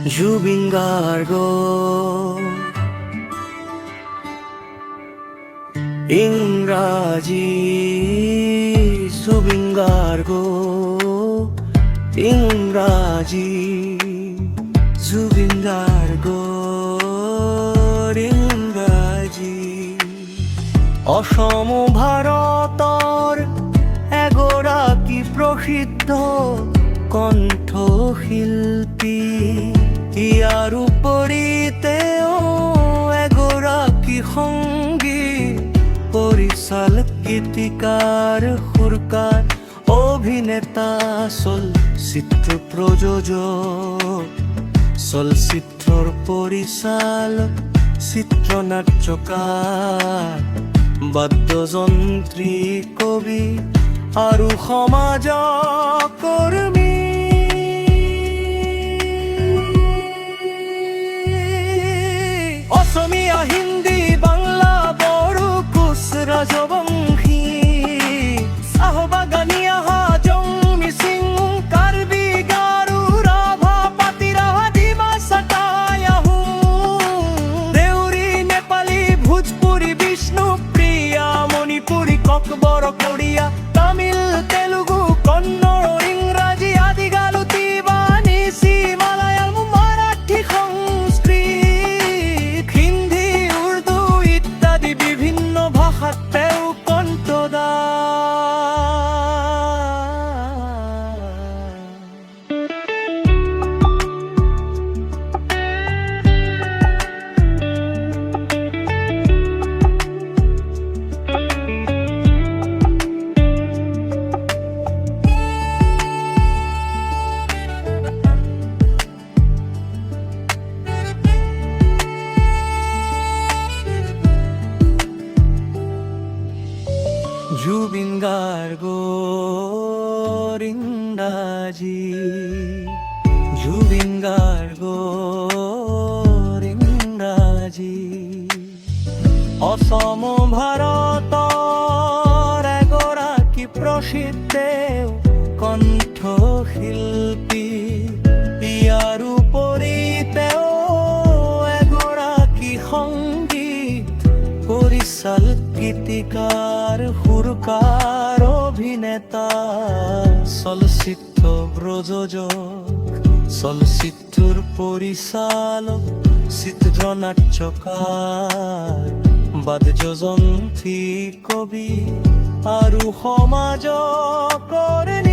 জুবিন গার্গ ইংরাজি জুবিন গার্গ ইংরাজি জুবিন গার্গ ইংরাজি অসম ভাৰতৰ এগৰাকী প্ৰসিদ্ধ কণ্ঠশিল্পী ইয়াৰ উপৰি তেওঁ এগৰাকী সংগীত পৰিচালক গীতিকাৰ সুৰকাৰ অভিনেতা চলচ্চিত্ৰ প্ৰযোজক চলচ্চিত্ৰৰ পৰিচালক চিত্ৰনাট্যকাৰ বাদ্যযন্ত্ৰী কবি আৰু সমাজ কৰ্মী অসমীয়া হিন্দী বাংলা বড়ো কোচ ৰাজবংশী চাহ বাগানীয়া হাজং মিচিং কাৰ্বি গাৰো ৰাভা পাতিৰা ডিমাছা টাই আহোম দেউৰী নেপালী ভোজপুৰী বিষ্ণুপ্ৰিয়া মণিপুৰী ককবৰক ওড়িয়া তামিল তেলুগু কন্নড় ইংৰাজী আদি গালো তিবানিসি মালায়ালম মারাঠি সংস্কৃত হিন্দী উর্দু ইত্যাদি বিভিন্ন ভাষাত তেওঁ কণ্ঠদান জুবিন গার্গ ইংরাজি জুবিন গার্গ ইংরাজি অসম ভাৰতৰ এগৰাকী প্ৰসিদ্ধ কণ্ঠশিল্পী ইয়াৰ উপৰি তেওঁ এগৰাকী সংগীত পৰিচালক গীতিকাৰ সুৰকাৰ অভিনেতা চলচ্চিত্ৰ প্ৰযোজক চলচ্চিত্ৰৰ পৰিচালক চিত্ৰনাট্যকাৰ বাদ্যযন্ত্ৰী কবি আৰু সমাজ কৰ্মী